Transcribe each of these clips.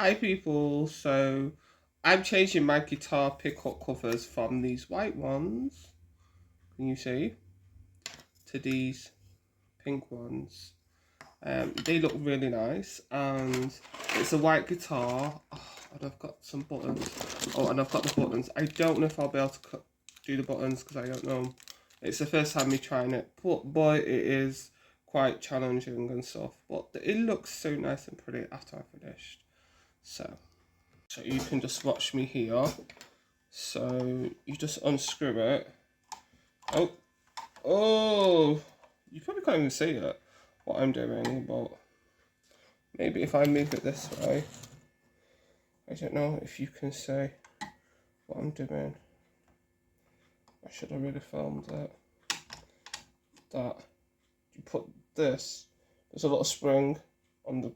Hi people, so I'm changing my guitar pickup covers from these white ones, can you see, to these pink ones. They look really nice and it's a white guitar. And I've got some buttons. Oh, and I've got the buttons. I don't know if I'll be able to do the buttons because I don't know. It's the first time me trying it, but boy, it is quite challenging and stuff. But it looks so nice and pretty after I finished. So you can just watch me here. So you just unscrew it. Oh, oh! You probably can't even see it, what I'm doing, but maybe if I move it this way, I don't know if you can see what I'm doing. I should have really filmed it. That you put this. There's a little spring on the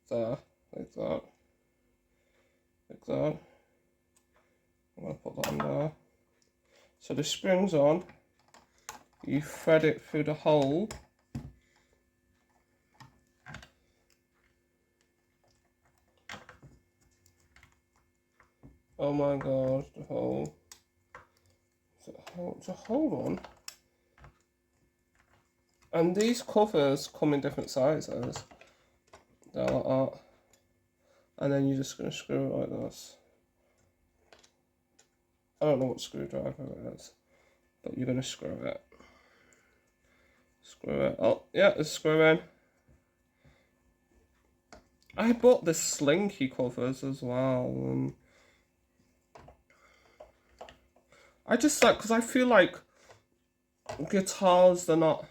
there, like that, like that. I'm gonna put that on there. So the spring's on. You thread it through the hole. Oh my god, the hole. It's a hole on. And these covers come in different sizes. They're like that. And then you're just going to screw it like this. I don't know what screwdriver it is, but you're going to screw it. Screw it. Oh, yeah, it's screwing. I bought the slinky covers as well. And I just like, because I feel like guitars, they're not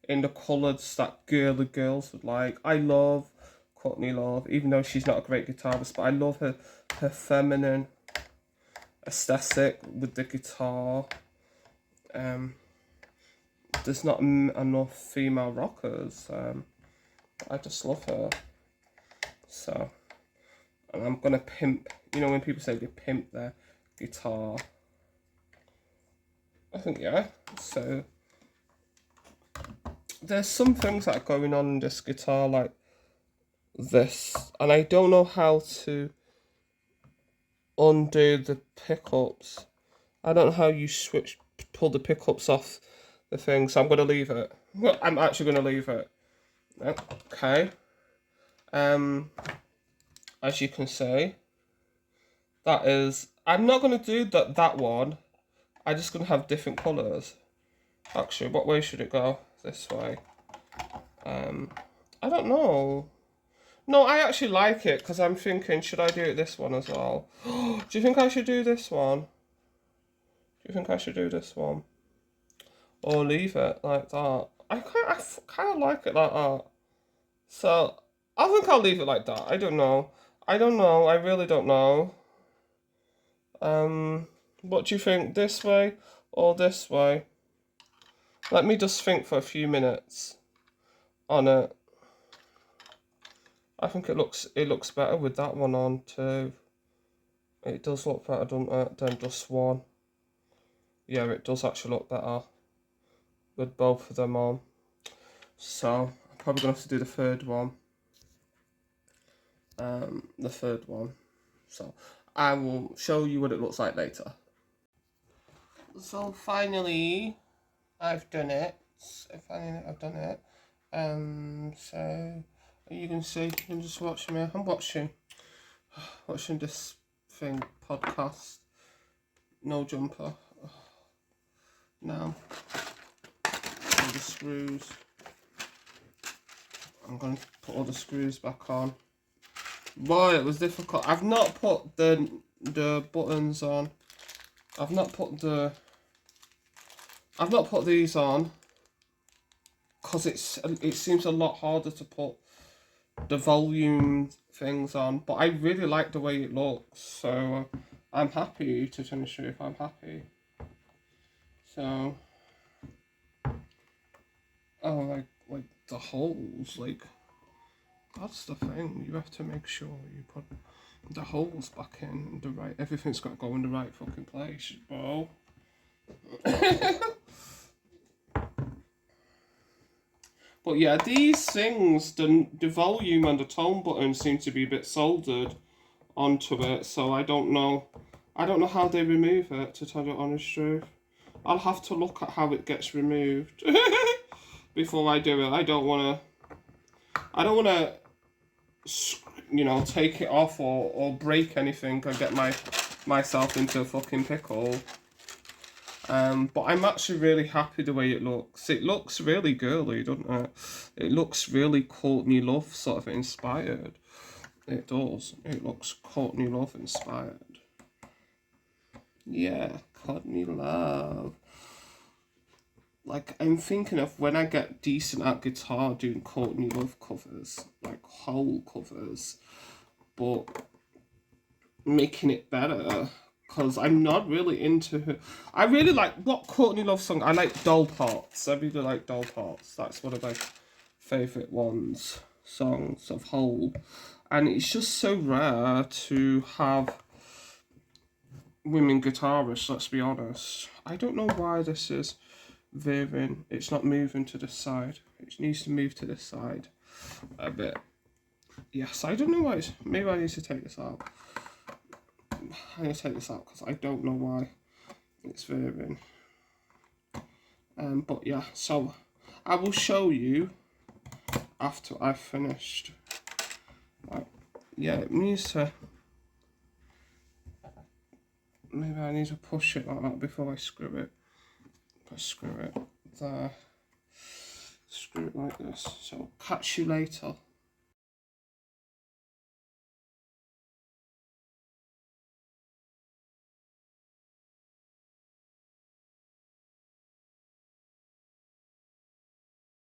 in the colours that girly girls would like. I love Courtney Love, even though she's not a great guitarist, but I love her feminine aesthetic with the guitar. There's not enough female rockers. I just love her. So, and I'm gonna pimp. You know when people say they pimp their guitar. I think yeah. So there's some things that are going on in this guitar like this, and I don't know how to undo the pickups. I don't know how you pull the pickups off the thing, so I'm gonna leave it. Well, I'm actually gonna leave it. Okay. As you can see, that is. I'm not gonna do that one. I'm just gonna have different colours. Actually, what way should it go? This way. I don't know. No, I actually like it because I'm thinking, should I do it this one as well? Do you think I should do this one? Do you think I should do this one? Or leave it like that? I kind of like it like that. So, I think I'll leave it like that. I don't know. I don't know. I really don't know. What do you think? This way or this way? Let me just think for a few minutes on it. I think it looks better with that one on too. It does look better, doesn't it, than just one. Yeah, it does actually look better with both of them on. So I'm probably gonna have to do the third one. So I will show you what it looks like later. So finally, I've done it. I've done it. So you can see, you can just watch me. I'm watching this thing podcast. No jumper. Now, all the screws. I'm going to put all the screws back on. Boy, it was difficult. I've not put the buttons on. I've not put these on because it seems a lot harder to put the volume things on. But I really like the way it looks, so I'm happy to finish it if I'm happy. So, oh, like the holes, like that's the thing. You have to make sure you put the holes back in the right. Everything's got to go in the right fucking place, bro. But yeah, these things, the volume and the tone button seem to be a bit soldered onto it, so I don't know. I don't know how they remove it, to tell you the honest truth. I'll have to look at how it gets removed before I do it. I don't wanna, you know, take it off or break anything and get myself into a fucking pickle. But I'm actually really happy the way it looks. It looks really girly, doesn't it? It looks really Courtney Love sort of inspired. It does. It looks Courtney Love inspired. Yeah, Courtney Love. Like, I'm thinking of when I get decent at guitar doing Courtney Love covers, like whole covers, but making it better. Because I'm not really into her. I really like, what Courtney Love song? I like Doll Parts. I really like Doll Parts. That's one of my favourite songs of whole. And it's just so rare to have women guitarists, let's be honest. I don't know why this is veering. It's not moving to this side. It needs to move to this side a bit. Yes, I don't know why. Maybe I need to take this out. I need to take this out because I don't know why it's veering. But yeah, so I will show you after I've finished. Like, yeah, it needs to. Maybe I need to push it like that before I screw it. I screw it there. Screw it like this. So catch you later.